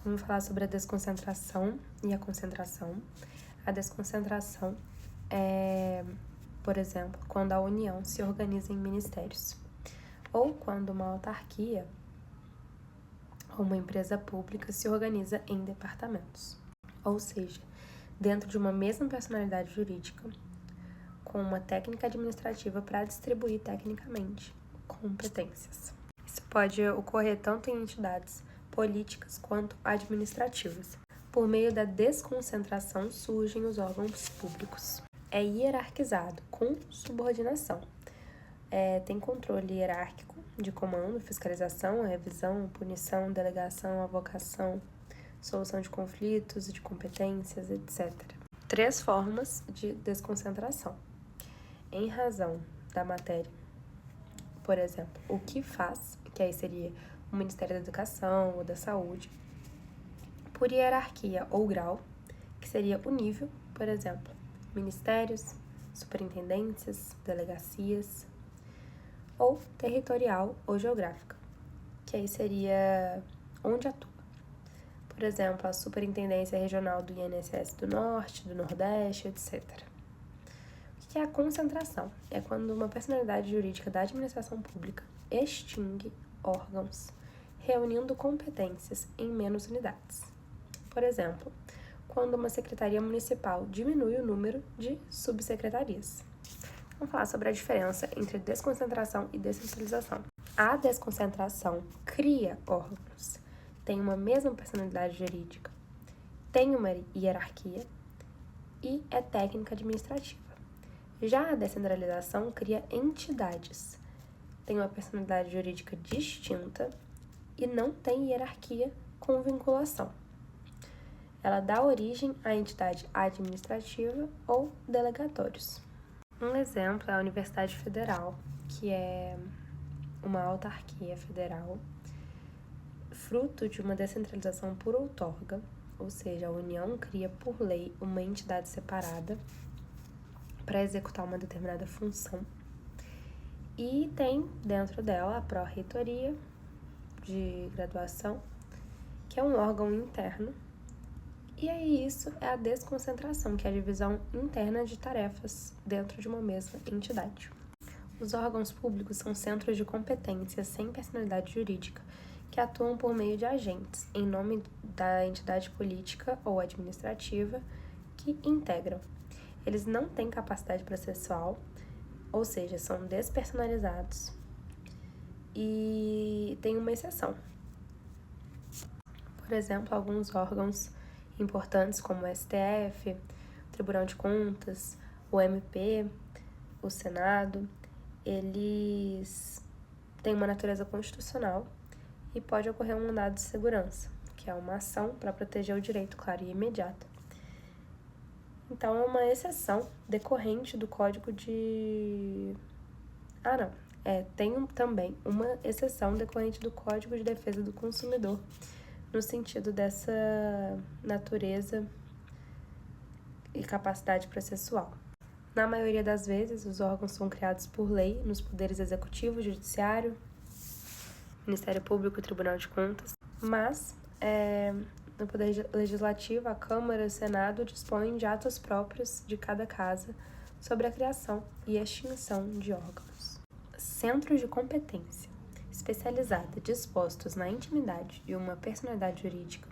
Vamos falar sobre a desconcentração e a concentração. A desconcentração é, por exemplo, quando a União se organiza em ministérios, ou quando uma autarquia ou uma empresa pública se organiza em departamentos. Ou seja, dentro de uma mesma personalidade jurídica, com uma técnica administrativa para distribuir tecnicamente competências. Isso pode ocorrer tanto em entidades políticas quanto administrativas. Por meio da desconcentração surgem os órgãos públicos. É hierarquizado, com subordinação. Tem controle hierárquico de comando, fiscalização, revisão, punição, delegação, avocação, solução de conflitos, de competências, etc. 3 formas de desconcentração. Em razão da matéria, por exemplo, o que faz, que aí seria o Ministério da Educação ou da Saúde, por hierarquia ou grau, que seria o nível, por exemplo, ministérios, superintendências, delegacias, ou territorial ou geográfica, que aí seria onde atua. Por exemplo, a Superintendência Regional do INSS do Norte, do Nordeste, etc. O que é a concentração? É quando uma personalidade jurídica da administração pública extingue órgãos, reunindo competências em menos unidades. Por exemplo, quando uma secretaria municipal diminui o número de subsecretarias. Vamos falar sobre a diferença entre desconcentração e descentralização. A desconcentração cria órgãos, tem uma mesma personalidade jurídica, tem uma hierarquia e é técnica administrativa. Já a descentralização cria entidades, tem uma personalidade jurídica distinta e não tem hierarquia com vinculação. Ela dá origem à entidade administrativa ou delegatórios. Um exemplo é a Universidade Federal, que é uma autarquia federal, fruto de uma descentralização por outorga, ou seja, a União cria por lei uma entidade separada para executar uma determinada função e tem dentro dela a pró-reitoria de graduação, que é um órgão interno. E aí isso é a desconcentração, que é a divisão interna de tarefas dentro de uma mesma entidade. Os órgãos públicos são centros de competência sem personalidade jurídica, que atuam por meio de agentes, em nome da entidade política ou administrativa, que integram. Eles não têm capacidade processual, ou seja, são despersonalizados, e tem uma exceção. Por exemplo, alguns órgãos importantes como o STF, o Tribunal de Contas, o MP, o Senado, eles têm uma natureza constitucional e pode ocorrer um mandado de segurança, que é uma ação para proteger o direito claro e imediato. Então, é uma exceção decorrente do Código de... tem também uma exceção decorrente do Código de Defesa do Consumidor, no sentido dessa natureza e capacidade processual. Na maioria das vezes, os órgãos são criados por lei nos poderes executivo, judiciário, Ministério Público e Tribunal de Contas, mas no Poder Legislativo, a Câmara e o Senado dispõem de atos próprios de cada casa sobre a criação e extinção de órgãos. Centros de competência especializada dispostos na intimidade de uma personalidade jurídica,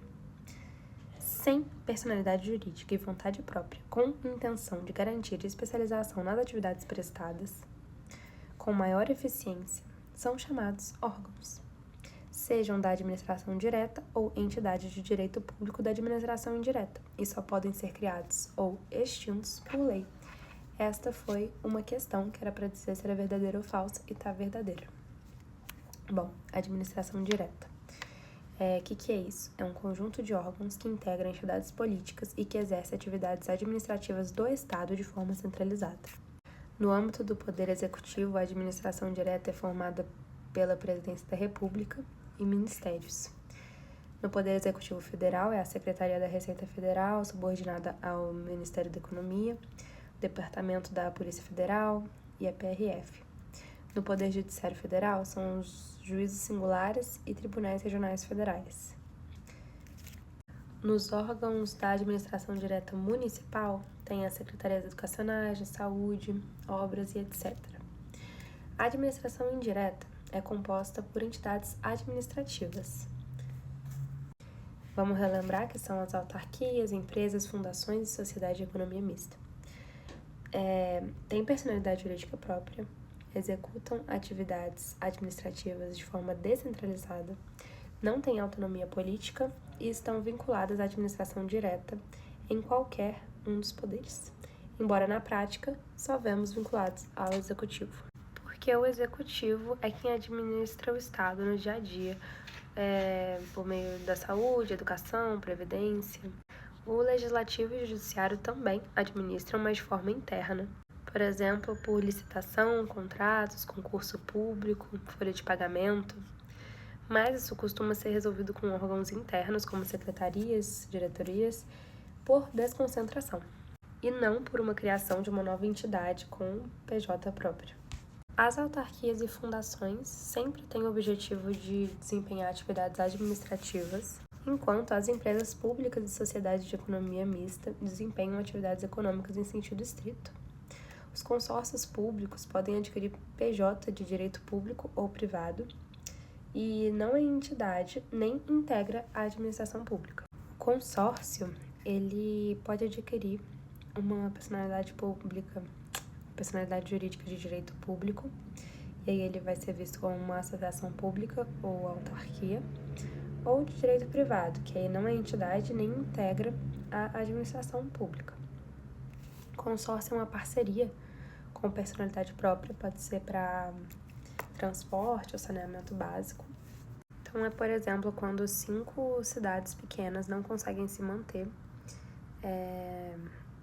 sem personalidade jurídica e vontade própria, com intenção de garantir especialização nas atividades prestadas, com maior eficiência, são chamados órgãos, sejam da administração direta ou entidades de direito público da administração indireta, e só podem ser criados ou extintos por lei. Esta foi uma questão que era para dizer se era verdadeira ou falsa, e está verdadeira. Bom, administração direta. Que é isso? É um conjunto de órgãos que integram entidades políticas e que exerce atividades administrativas do Estado de forma centralizada. No âmbito do Poder Executivo, a administração direta é formada pela Presidência da República e ministérios. No Poder Executivo Federal, é a Secretaria da Receita Federal, subordinada ao Ministério da Economia, o Departamento da Polícia Federal e a PRF. No Poder Judiciário Federal, são os juízes singulares e tribunais regionais federais. nos órgãos da administração direta municipal, tem as secretarias educacionais, de saúde, obras e etc. A administração indireta é composta por entidades administrativas. Vamos relembrar que são as autarquias, empresas, fundações e sociedade de economia mista. Têm personalidade jurídica própria, executam atividades administrativas de forma descentralizada, não têm autonomia política e estão vinculadas à administração direta em qualquer um dos poderes, embora na prática só vemos vinculados ao executivo. Porque o executivo é quem administra o Estado no dia a dia, por meio da saúde, educação, previdência. O legislativo e o judiciário também administram, mas de forma interna. Por exemplo, por licitação, contratos, concurso público, folha de pagamento. Mas isso costuma ser resolvido com órgãos internos, como secretarias, diretorias, por desconcentração, e não por uma criação de uma nova entidade com PJ próprio. As autarquias e fundações sempre têm o objetivo de desempenhar atividades administrativas, enquanto as empresas públicas e sociedades de economia mista desempenham atividades econômicas em sentido estrito. Os consórcios públicos podem adquirir PJ de direito público ou privado e não é entidade nem integra a administração pública. O consórcio, ele pode adquirir uma personalidade jurídica de direito público, e aí ele vai ser visto como uma associação pública ou autarquia, ou de direito privado, que aí não é entidade nem integra a administração pública. Consórcio é uma parceria com personalidade própria, pode ser para transporte ou saneamento básico. Então, por exemplo, quando 5 cidades pequenas não conseguem se manter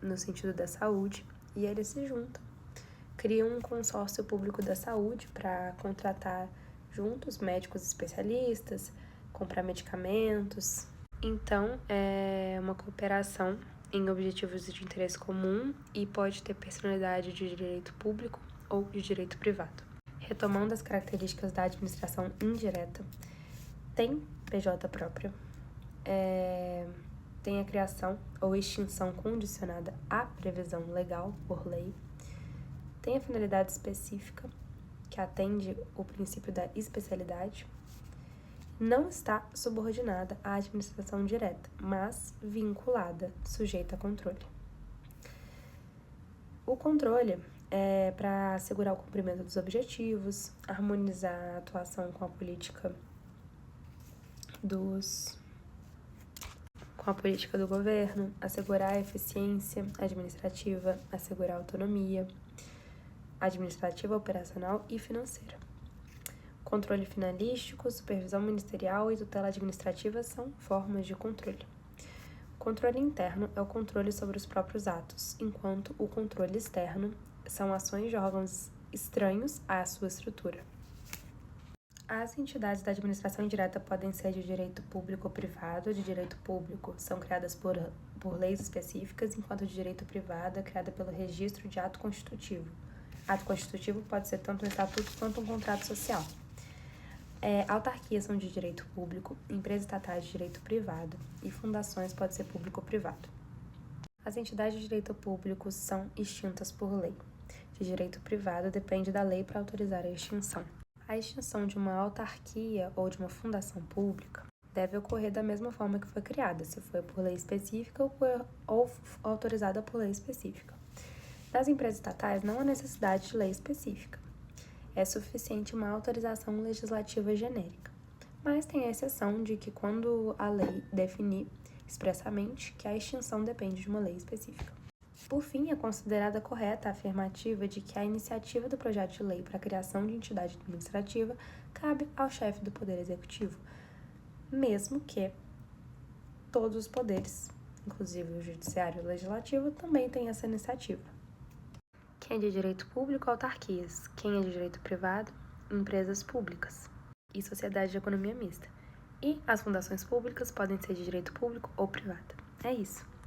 no sentido da saúde, e eles se juntam, criam um consórcio público da saúde para contratar juntos médicos especialistas, comprar medicamentos. Então, é uma cooperação em objetivos de interesse comum e pode ter personalidade de direito público ou de direito privado. Retomando as características da administração indireta, tem PJ próprio, tem a criação ou extinção condicionada à previsão legal por lei, tem a finalidade específica, que atende o princípio da especialidade, não está subordinada à administração direta, mas vinculada, sujeita a controle. O controle é para assegurar o cumprimento dos objetivos, harmonizar a atuação com a política do governo, assegurar a eficiência administrativa, assegurar a autonomia administrativa, operacional e financeira. Controle finalístico, supervisão ministerial e tutela administrativa são formas de controle. O controle interno é o controle sobre os próprios atos, enquanto o controle externo são ações de órgãos estranhos à sua estrutura. As entidades da administração indireta podem ser de direito público ou privado. De direito público são criadas por leis específicas, enquanto de direito privado é criada pelo registro de ato constitutivo. Ato constitutivo pode ser tanto um estatuto quanto um contrato social. Autarquias são de direito público, empresas estatais de direito privado e fundações pode ser público ou privado. As entidades de direito público são extintas por lei. De direito privado depende da lei para autorizar a extinção. A extinção de uma autarquia ou de uma fundação pública deve ocorrer da mesma forma que foi criada, se foi por lei específica ou autorizada por lei específica. Nas empresas estatais, não há necessidade de lei específica. É suficiente uma autorização legislativa genérica, mas tem a exceção de que quando a lei definir expressamente que a extinção depende de uma lei específica. Por fim, é considerada correta a afirmativa de que a iniciativa do projeto de lei para a criação de entidade administrativa cabe ao chefe do Poder Executivo, mesmo que todos os poderes, inclusive o Judiciário e o Legislativo, também tenham essa iniciativa. Quem é de direito público, autarquias. Quem é de direito privado, empresas públicas e sociedade de economia mista. E as fundações públicas podem ser de direito público ou privado. É isso.